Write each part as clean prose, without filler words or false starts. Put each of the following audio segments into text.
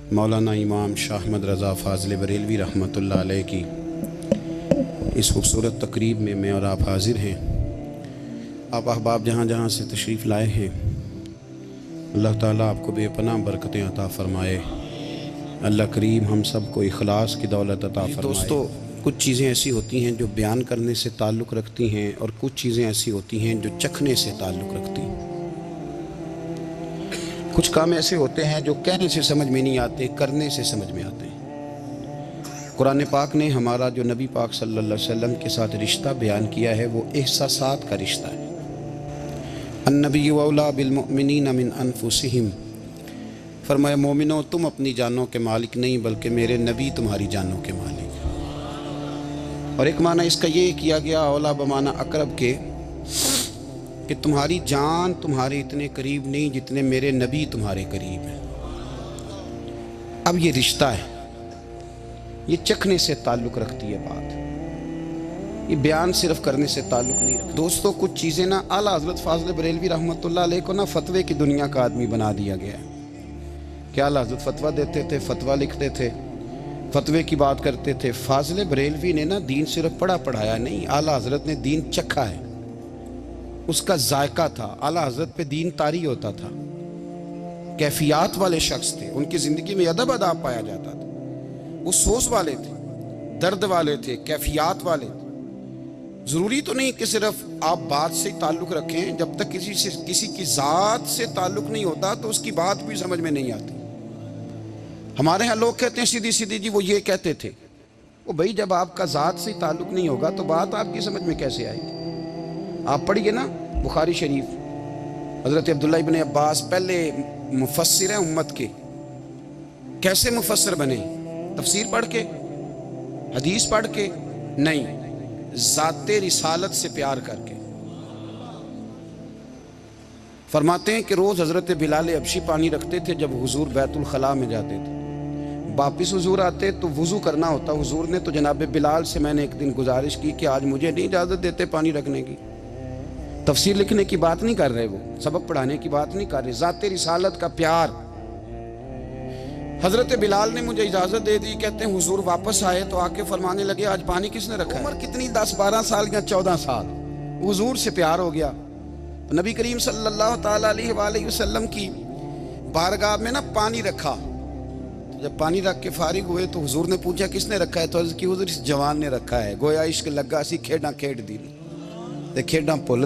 मौलाना इमाम शाह अहमद रज़ा फ़ाज़िल बरेलवी रहमतुल्लाह अलैह की इस खूबसूरत तकरीब में मैं और आप हाज़िर हैं। आप अहबाब जहाँ जहाँ से तशरीफ़ लाए हैं, अल्लाह ताला आपको बेपनाह बरकतें अता फ़रमाए। अल्लाह करीम हम सब को इखलास की दौलत अता फ़रमाए। दोस्तों, कुछ चीज़ें ऐसी होती हैं जो बयान करने से ताल्लुक़ रखती हैं और कुछ चीज़ें ऐसी होती हैं जो चखने से ताल्लुक़ रखती हैं। कुछ काम ऐसे होते हैं जो कहने से समझ में नहीं आते, करने से समझ में आते हैं। कुरान पाक ने हमारा जो नबी पाक सल्लल्लाहु अलैहि वसल्लम के साथ रिश्ता बयान किया है वो एहसासात का रिश्ता है। अन्नबी औला बिल मुमिनीन मिन अनफुसिहिम, फरमाया मोमिनो तुम अपनी जानों के मालिक नहीं बल्कि मेरे नबी तुम्हारी जानों के मालिक हैं। और एक माना इसका ये किया गया औला बमाना अकरब के कि तुम्हारी जान तुम्हारे इतने करीब नहीं जितने मेरे नबी तुम्हारे करीब हैं। अब ये रिश्ता है, ये चखने से ताल्लुक़ रखती है बात, ये बयान सिर्फ करने से ताल्लुक़ नहीं रखती। दोस्तों, कुछ चीज़ें ना आला हज़रत फ़ाज़िल बरेलवी रहमतुल्लाह अलैह को ना फ़तवे की दुनिया का आदमी बना दिया गया है। क्या आला हज़रत फ़तवा देते थे, फ़तवा लिखते थे, फ़तवे की बात करते थे। फ़ाज़िल बरेलवी ने ना दीन सिर्फ पढ़ा पढ़ाया नहीं, आला हज़रत ने दीन चखा है, उसका जायका था। आला हज़रत पे दीन तारी होता था। कैफियत वाले शख्स थे, उनकी ज़िंदगी में अदब अदाब पाया जाता था। वो सोच वाले थे, दर्द वाले थे, कैफियत वाले थे। ज़रूरी तो नहीं कि सिर्फ आप बात से ताल्लुक़ रखें, जब तक किसी की ज़ात से ताल्लुक़ नहीं होता तो उसकी बात भी समझ में नहीं आती। हमारे यहाँ लोग कहते हैं सीधी सीधी जी, वो ये कहते थे। वो भाई, जब आपका ज़ात से ताल्लुक़ नहीं होगा तो बात आपकी समझ में कैसे आएगी। आप पढ़िए ना बुखारी शरीफ, हज़रत अब्दुल्लाह इब्न अब्बास पहले मुफस्सिर हैं उम्मत के। कैसे मुफस्सिर बने? तफसीर पढ़ के, हदीस पढ़ के नहीं, ज़ाते रिसालत से प्यार करके। फरमाते हैं कि रोज़ हज़रत बिलाल हबशी पानी रखते थे जब हुजूर बैतुल खला में जाते थे। वापिस हुजूर आते तो वज़ू करना होता। हुजूर ने तो जनाब बिलाल से मैंने एक दिन गुजारिश की कि आज मुझे नहीं इजाज़त देते पानी रखने की। तफसीर लिखने की बात नहीं कर रहे, वो सबक पढ़ाने की बात नहीं कर रहे, ज़ाते रिसालत का प्यार। हज़रत बिलाल ने मुझे इजाज़त दे दी। कहते हैं हुजूर वापस आए तो आके फरमाने लगे, आज पानी किसने रखा है? उम्र कितनी, 10-12 साल या 14 साल। हुजूर से प्यार हो गया। तो नबी करीम सल्लल्लाहु ताला अलैहि वसल्लम की बारगाह में ना पानी रखा। तो जब पानी रख के फारिग हुए तो हुजूर ने पूछा किसने रखा है? तो अर्ज़ की हुजूर इस जवान ने रखा है। गोया इश्क लगा सी, खेड़ा खेड़ दी ते खेड़ा भुल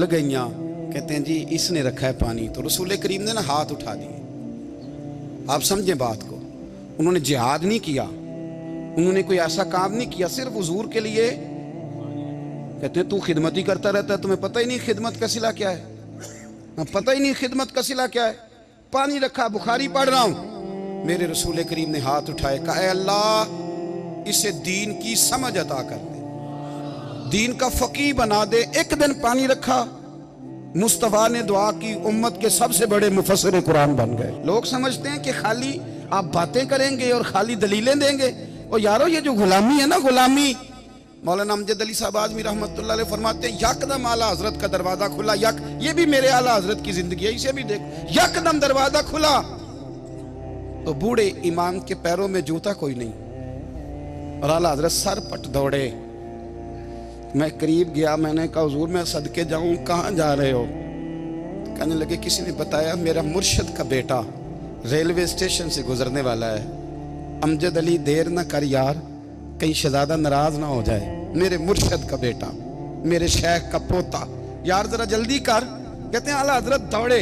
गईयां। कहते हैं जी इसने रखा है पानी। तो रसूल करीम ने ना हाथ उठा दिए। आप समझे बात को, उन्होंने जिहाद नहीं किया, उन्होंने कोई ऐसा काम नहीं किया, सिर्फ हुजूर के लिए। कहते हैं तू खिदमत ही करता रहता है, तुम्हें पता ही नहीं खिदमत का सिला क्या है। पता ही नहीं खिदमत का सिला क्या है। पानी रखा, बुखारी पढ़ रहा हूं, मेरे रसूल करीम ने हाथ उठाए, कहा ऐ अल्लाह इसे दीन की समझ अता कर दे, दीन का फकीह बना दे। एक दिन पानी रखा, मुस्तफा ने दुआ की, उम्मत के सबसे बड़े मुफस्सिर कुरान बन गए। लोग समझते हैं कि खाली आप बातें करेंगे और खाली दलीलें देंगे। और यारो, ये जो गुलामी है ना, गुलामी, मौलाना अमजद अली साहब आज़मी रहमतुल्लाह अलैह फरमाते हैं यकदम आला हजरत का दरवाजा खुला। ये भी मेरे आला हजरत की जिंदगी है, इसे भी देख। यकदम दरवाजा खुला तो बूढ़े इमाम के पैरों में जूता कोई नहीं और आला हजरत सर पट दौड़े। मैं करीब गया, मैंने कहा हुजूर मैं सदके जाऊं, कहाँ जा रहे हो? कहने लगे किसी ने बताया मेरा मुर्शिद का बेटा रेलवे स्टेशन से गुजरने वाला है। अमजद अली देर ना कर यार, कहीं शहजादा नाराज ना हो जाए। मेरे मुर्शिद का बेटा, मेरे शेख का पोता, यार जरा जल्दी कर। कहते हैं आला हजरत दौड़े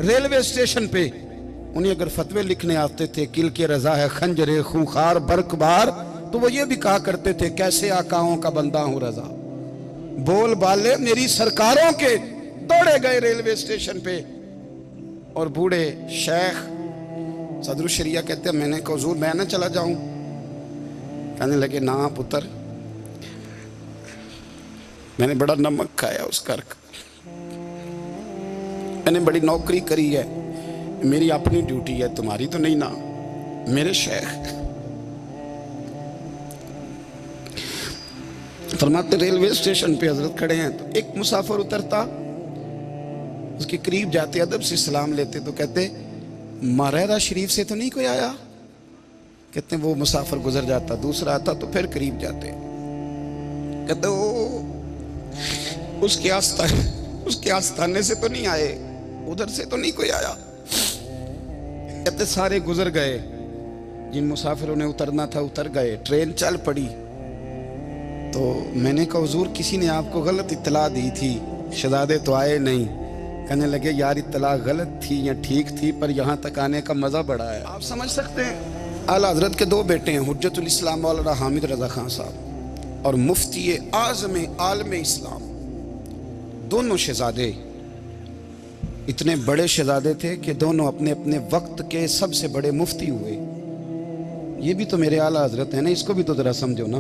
रेलवे स्टेशन पे। उन्हें अगर फतवे लिखने आते थे, किल के रजा है खंजरे खूंखार बरकबार, तो वो ये भी कहा करते थे कैसे आकाओं का बंदा हूं रजा। बोल बाले मेरी सरकारों के। दौड़े गए रेलवे स्टेशन पे और बूढ़े शेख सदरुल शरिया कहते हैं मैंने कहा हुजूर मैं ना चला जाऊं? कहने लगे ना पुत्र, मैंने बड़ा नमक खाया उस घर का, मैंने बड़ी नौकरी करी है, मेरी अपनी ड्यूटी है, तुम्हारी तो नहीं ना। मेरे शेख फरमाते रेलवे स्टेशन पे हजरत खड़े हैं तो एक मुसाफिर उतरता, उसके करीब जाते, अदब से सलाम लेते तो कहते मरहरा शरीफ से तो नहीं कोई आया? कहते वो मुसाफिर गुजर जाता, दूसरा आता तो फिर करीब जाते। कहते वो उसके आस्थाने से तो नहीं आए, उधर से तो नहीं कोई आया। कहते सारे गुजर गए, जिन मुसाफिरों ने उतरना था उतर गए, ट्रेन चल पड़ी। तो मैंने कहा हुजूर किसी ने आपको गलत इत्तला दी थी, शहजादे तो आए नहीं। कहने लगे यार इत्तला गलत थी या ठीक थी, पर यहाँ तक आने का मज़ा बड़ा है। आप समझ सकते हैं, आला हजरत के 2 बेटे हैं, हुज्जतुल इस्लाम मौलाना हामिद रज़ा खान साहब और मुफ्ती आज़म आलम इस्लाम। दोनों शहजादे इतने बड़े शहजादे थे कि दोनों अपने अपने वक्त के सबसे बड़े मुफ्ती हुए। ये भी तो मेरे आला हजरत है ना, इसको भी तो ज़रा समझो ना।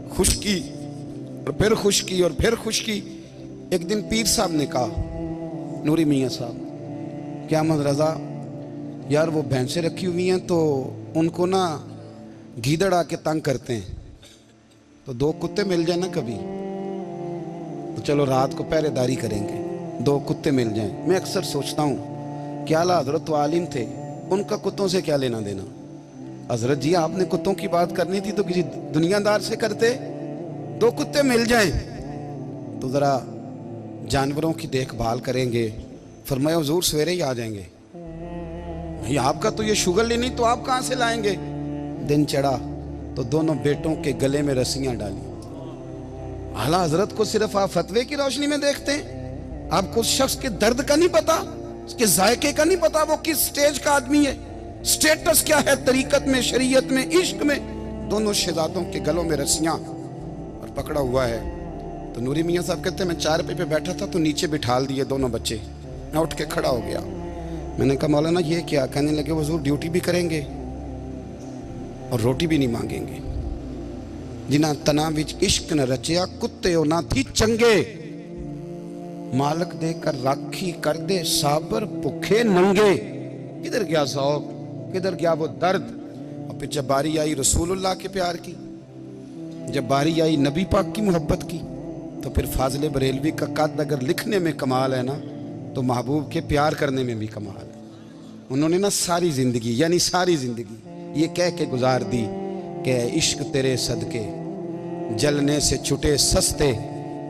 खुशकी और फिर खुशकी और फिर खुशकी। एक दिन पीर साहब ने कहा, नूरी मियाँ साहब, क्या अहमद रज़ा यार वो भैंसें रखी हुई हैं तो उनको ना गीदड़ आके तंग करते हैं, तो 2 कुत्ते मिल जाए ना कभी, तो चलो रात को पहरेदारी करेंगे, 2 कुत्ते मिल जाएं। मैं अक्सर सोचता हूँ कि आला हजरत तो आलिम थे, उनका कुत्तों से क्या लेना देना। हजरत जी आपने कुत्तों की बात करनी थी तो किसी दुनियादार से करते, 2 कुत्ते मिल जाएं तो ज़रा जानवरों की देखभाल करेंगे। फरमाया हुजूर सवेरे ही आ जाएंगे। भाई आपका तो ये शुगर नहीं, तो आप कहाँ से लाएंगे। दिन चढ़ा तो दोनों बेटों के गले में रस्सियां डाली। आला हजरत को सिर्फ आप फतवे की रोशनी में देखते हैं, आपको उस शख्स के दर्द का नहीं पता, उसके जायके का नहीं पता, वो किस स्टेज का आदमी है, स्टेटस क्या है तरीकत में, शरीयत में, इश्क में। दोनों शहजादों के गलों में रस्सियां और पकड़ा हुआ है। तो नूरी मियाँ साहब कहते हैं मैं चारपाई पे बैठा था तो नीचे बिठाल दिए दोनों बच्चे। मैं उठ के खड़ा हो गया, मैंने कहा मौलाना ये क्या। कहने लगे हुजूर ड्यूटी भी करेंगे और रोटी भी नहीं मांगेंगे। जिन्हां तना विच इश्क न रचिया कुत्ते हो ना थी चंगे, मालक देकर राखी कर दे साबर भुखे नंगे। किधर गया शौक, किधर गया वो दर्द। और फिर जब बारी आई रसूलुल्लाह के प्यार की, जब बारी आई नबी पाक की मोहब्बत की, तो फिर फाजिल बरेलवी का कद अगर लिखने में कमाल है ना, तो महबूब के प्यार करने में भी कमाल है। उन्होंने ना सारी ज़िंदगी यानी सारी ज़िंदगी ये कह के गुजार दी कि इश्क तेरे सदके जलने से छुटे सस्ते,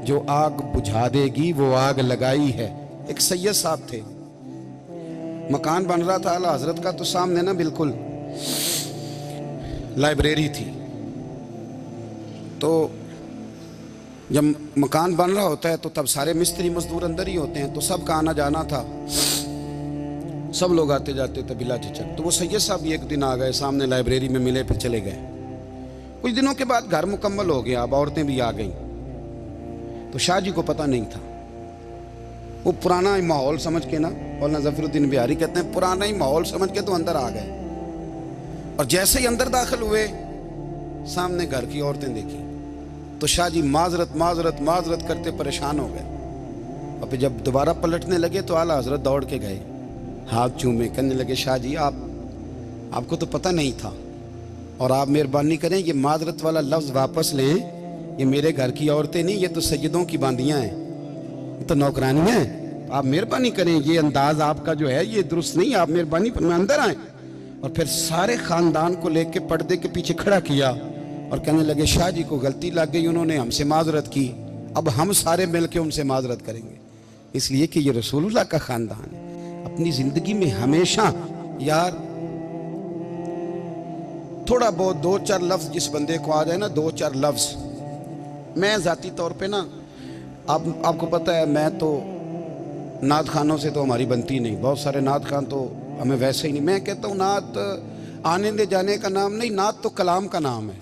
जो आग बुझा देगी वो आग लगाई है। एक सैयद साहब थे, मकान बन रहा था आला हजरत का, तो सामने ना बिल्कुल लाइब्रेरी थी। तो जब मकान बन रहा होता है तो तब सारे मिस्त्री मजदूर अंदर ही होते हैं, तो सबका आना जाना था, सब लोग आते जाते थे बिला झिझक। तो वो सैयद साहब भी एक दिन आ गए, सामने लाइब्रेरी में मिले, फिर चले गए। कुछ दिनों के बाद घर मुकम्मल हो गया, अब औरतें भी आ गईं। तो शाह जी को पता नहीं था, वो पुराना ही माहौल समझ के ना, मौलाना ज़फ़रुद्दीन बिहारी कहते हैं पुराना ही माहौल समझ के तो अंदर आ गए। और जैसे ही अंदर दाखिल हुए सामने घर की औरतें देखी, तो शाह जी माजरत माजरत माजरत करते परेशान हो गए। और फिर जब दोबारा पलटने लगे तो आला हजरत दौड़ के गए, हाथ चूमे, कहने लगे शाह जी आपको तो पता नहीं था, और आप मेहरबानी करें ये माजरत वाला लफ्ज़ वापस लें। ये मेरे घर की औरतें नहीं, ये तो सैयदों की बांदियाँ हैं, ये तो नौकरानियाँ हैं। आप मेहरबानी करें, ये अंदाज आपका जो है ये दुरुस्त नहीं, आप मेहरबानी पर अंदर आए। और फिर सारे ख़ानदान को लेके पर्दे के पीछे खड़ा किया और कहने लगे शाह जी को गलती लग गई, उन्होंने हमसे माजरत की, अब हम सारे मिल के उनसे माजरत करेंगे, इसलिए कि ये रसूलुल्लाह का ख़ानदान है। अपनी ज़िंदगी में हमेशा यार थोड़ा बहुत 2-4 लफ्ज़ जिस बंदे को आ जाए ना, 2-4 लफ्ज़। मैं ज़ाती तौर पे ना, आपको पता है मैं तो नात खानों से तो हमारी बनती नहीं, बहुत सारे नात खान तो हमें वैसे ही नहीं। मैं कहता हूँ नात आने दे जाने का नाम नहीं, नात तो कलाम का नाम है।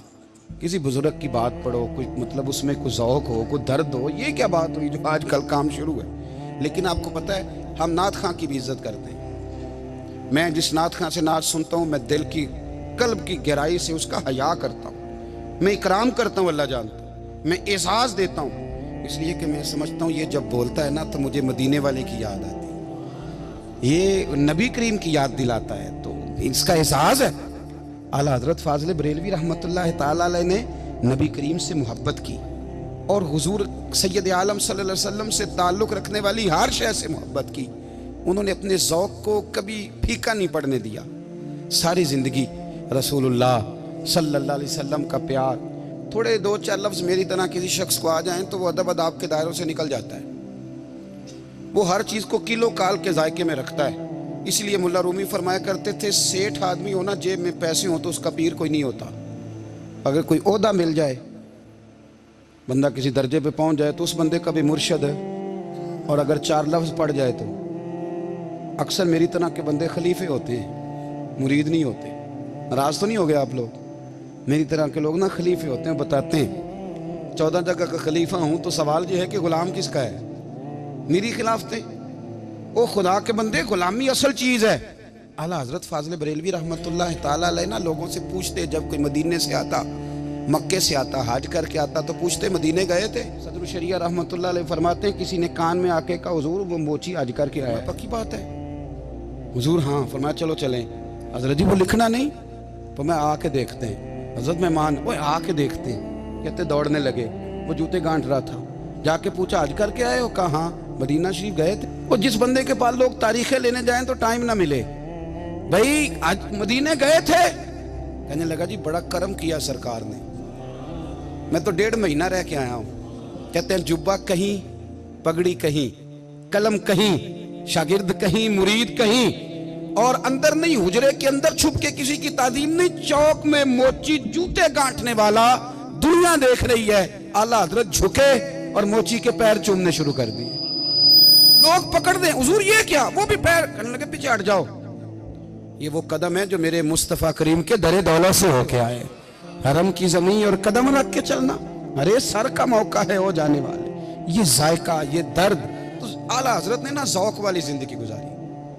किसी बुजुर्ग की बात पढ़ो, कुछ मतलब उसमें कुछ ज़ौक़ हो, कुछ दर्द हो, ये क्या बात हुई जो आजकल काम शुरू है। लेकिन आपको पता है हम नात खां की भी इज़्ज़त करते हैं। मैं जिस नात खां से नात सुनता हूँ, मैं दिल की कल्ब की गहराई से उसका हया करता हूँ, मैं इकराम करता हूँ, अल्लाह जानता हूँ, मैं एहसास देता हूँ, इसलिए कि मैं समझता हूँ ये जब बोलता है ना तो मुझे मदीने वाले की याद आती है, ये नबी करीम की याद दिलाता है, तो इसका एहसास है। आला हज़रत फाज़िल बरेलवी रहमतुल्लाह ताला अलैह ने नबी करीम से मोहब्बत की और हुजूर सैयद आलम सल्लल्लाहु अलैहि वसल्लम से ताल्लुक़ रखने वाली हर शय से मोहब्बत की। उन्होंने अपने ज़ौक़ को कभी फीका नहीं पड़ने दिया। सारी ज़िंदगी रसूलुल्लाह सल्लल्लाहु अलैहि वसल्लम का प्यार, थोड़े दो चार लफ्ज़ मेरी तरह किसी शख्स को आ जाएं तो वो अदब अदाब के दायरों से निकल जाता है। वो हर चीज़ को किलो काल के जायके में रखता है। इसलिए मुल्ला रूमी फरमाया करते थे, सेठ आदमी होना जेब में पैसे हो तो उसका पीर कोई नहीं होता। अगर कोई ओहदा मिल जाए, बंदा किसी दर्जे पे पहुंच जाए तो उस बंदे का भी मुर्शद है, और अगर चार लफ्ज़ पढ़ जाए तो अक्सर मेरी तरह के बंदे खलीफे होते हैं, मुरीद नहीं होते। नाराज़ तो नहीं हो गए आप लोग? मेरी तरह के लोग ना खलीफे होते हैं, बताते हैं 14 जगह का खलीफा हूँ तो सवाल ये है कि गुलाम किसका है? मेरी खिलाफ थे। ओ खुदा के बंदे, गुलामी असल चीज़ है। आला हज़रत फाज़िल बरेलवी रहमतुल्लाह ताला अलैह ना लोगों से पूछते, जब कोई मदीने से आता, मक्के से आता, हज करके आता तो पूछते मदीने गए थे? सदर शरिया रहमतुल्लाह अलैह फरमाते हैं, किसी ने कान में आके कहा हुजूर वो मोची हज करके आया। पक्की बात है हुजूर? हाँ। फरमाया चलो चलें। हजरत जी वो लिखना नहीं, तो मैं आके देखते हैं। हजरत मेहमान वो आके देखते हैं, कहते दौड़ने लगे। वो जूते गांठ रहा था, जाके पूछा हज करके आए हो? कहा हाँ। मदीना शरीफ गए थे? वो जिस बंदे के पास लोग तारीखें लेने जाएं तो टाइम ना मिले, भाई आज मदीने गए थे? कहने लगा जी बड़ा करम किया सरकार ने, मैं तो 1.5 महीना रह के आया हूँ। कहते हैं जुब्बा कहीं, पगड़ी कहीं, कलम कहीं, शागिर्द कहीं, मुरीद कहीं, और अंदर नहीं, हुजरे के अंदर छुप के किसी की तादीम नहीं, चौक में मोची जूते गांठने वाला दुनिया देख रही है। आला हजरत झुके और मोची के पैर चूमने शुरू कर दिए। लोग पकड़ दें, हुजूर ये क्या? वो भी पैर करने लगे, पीछे हट जाओ। ये वो कदम है जो मेरे मुस्तफ़ा करीम के दरे दौलत से होके आए। हरम की जमीन और कदम रख के चलना, अरे सर का मौका है हो जाने वाले। ये जायका, ये दर्द, तो आला हजरत ने ना ज़ौक़ वाली जिंदगी गुजारी,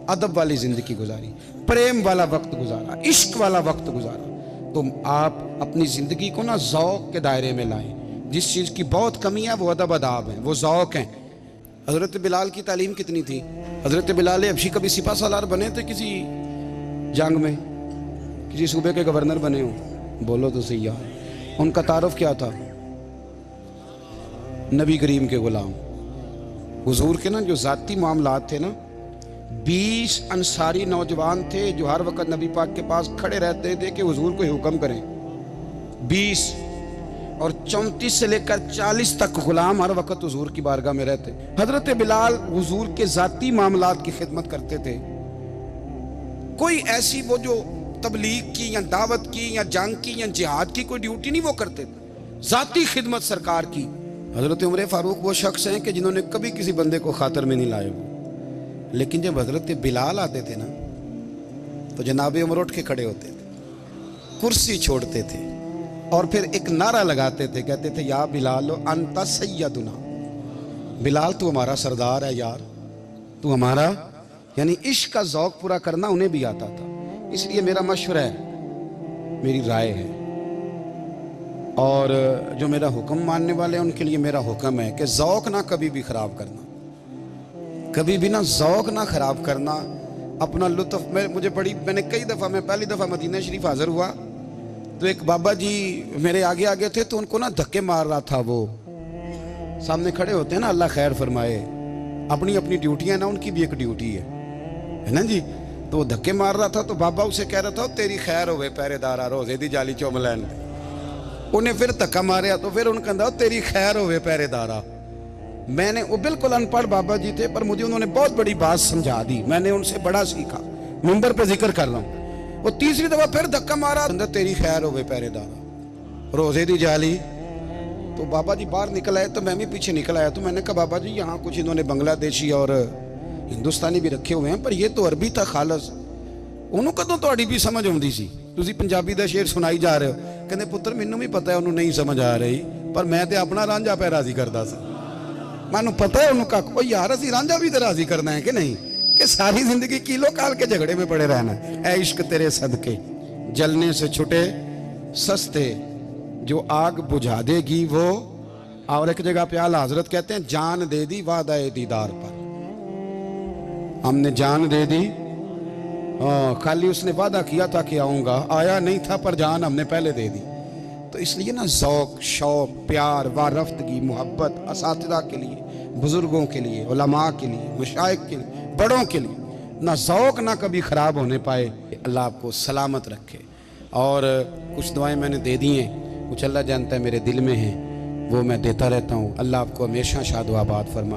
अदब वाली जिंदगी गुजारी, प्रेम वाला वक्त गुजारा, इश्क वाला वक्त गुजारा। तो आप अपनी जिंदगी को ना ज़ौक़ के दायरे में लाएं। जिस चीज़ की बहुत कमी है वो अदब अदाब है, वो ज़ौक़ हैं। हज़रत बिलाल की तालीम कितनी थी? हज़रत बिलाल हबशी कभी सिपा सालार बने थे किसी जंग में? किसी सूबे के गवर्नर बने हो? बोलो तो सही यार। उनका तारुफ क्या था? नबी करीम के गुलाम। हुजूर के ना जो ज़ाती मामलात थे ना, 20 अंसारी नौजवान थे जो हर वक्त नबी पाक के पास खड़े रहते थे कि हुजूर को हुक्म करें। 20 और 34 से लेकर 40 तक गुलाम हर वक्त हुजूर की बारगाह में रहते। हजरत बिलाल हुजूर के ज़ाती मामलात की खिदमत करते थे। कोई ऐसी वो जो तबलीग की या दावत की या जंग की या जिहाद की कोई ड्यूटी नहीं वो करते थे, ज़ाती खिदमत सरकार की। हजरत उमर फारूक वो शख्स हैं कि जिन्होंने कभी किसी बंदे को खातर में नहीं लाए। लेकिन जब हजरत बिलाल आते थे ना तो जनाब उमर उठ के खड़े होते थे, कुर्सी छोड़ते थे और फिर एक नारा लगाते थे, कहते थे या बिलाल अंता सैयदुना, बिलाल तू हमारा सरदार है यार, तू हमारा। यानी इश्क का ज़ौक़ पूरा करना उन्हें भी आता था। इसलिए मेरा मशवरा है, मेरी राय है, और जो मेरा हुक्म मानने वाले हैं उनके लिए मेरा हुक्म है कि ज़ौक़ ना कभी भी ख़राब करना, कभी भी ना ज़ौक़ ना ख़राब करना, अपना लुत्फ़। मैंने कई दफ़ा, मैं पहली दफ़ा मदीना शरीफ हाज़िर हुआ तो एक बाबा जी मेरे आगे आगे थे, तो उनको ना धक्के मार रहा था। वो सामने खड़े होते हैं ना, अल्लाह खैर फरमाए, अपनी अपनी ड्यूटियाँ ना, उनकी भी एक ड्यूटी है ना जी। तो वो धक्के मार रहा था तो बाबा उसे कह रहा था तेरी खैर होवे पहरेदारा रोजे दी जाली चुम लैन। उन्हें फिर धक्का मारिया तो फिर उन्हें कहता तेरी खैर होवे पहरेदारा। मैंने, वो बिल्कुल अनपढ़ बाबा जी थे पर मुझे उन्होंने बहुत बड़ी बात समझा दी, मैंने उनसे बड़ा सीखा, मिंबर पे जिक्र कर रहा हूँ। वो तीसरी दफा फिर धक्का मारा, तेरी खैर होवे पहरेदारा रोजे दी जाली। तो बाबा जी बाहर निकल आए तो मैं भी पीछे निकल आया। तो मैंने कहा बाबा जी यहाँ कुछ इन्होंने बांग्लादेशी और हिंदुस्तानी भी रखे हुए हैं पर ये तो अरबी था खालस। उन्होंने कदों ਤੁਹਾਡੀ भी समझ आती सी, ਤੁਸੀਂ पंजाबी का शेर सुनाई जा रहे हो। कहते पुत्र मैनू भी पता है उन्होंने नहीं समझ आ रही, पर मैं तो अपना रांझा पै राजी करता सा। मैनू पता है उन्होंने कहा यार असी रांझा भी तो राजी करना है कि नहीं, कि सारी जिंदगी किलो काल के झगड़े में पड़े रहना है। ऐ इश्क तेरे सदके जलने से छुटे सस्ते, जो आग बुझा देगी वो। और एक जगह पे आला हजरत कहते हैं जान दे दी वादा दीदार पर, हमने जान दे दी। खाली उसने वादा किया था कि आऊंगा, आया नहीं था पर जान हमने पहले दे दी। तो इसलिए ना ज़ौक़, शौक़, प्यार, वारफ्तगी, मोहब्बत असातिज़ा के लिए, बुजुर्गों के लिए, उलमा के लिए, मशाइख के लिए, बड़ों के लिए ना ज़ौक़ ना कभी ख़राब होने पाए। अल्लाह आपको सलामत रखे। और कुछ दुआएं मैंने दे दी हैं, कुछ अल्लाह जानता है मेरे दिल में हैं, वो मैं देता रहता हूँ। अल्लाह आपको हमेशा शाद व आबाद फरमाए।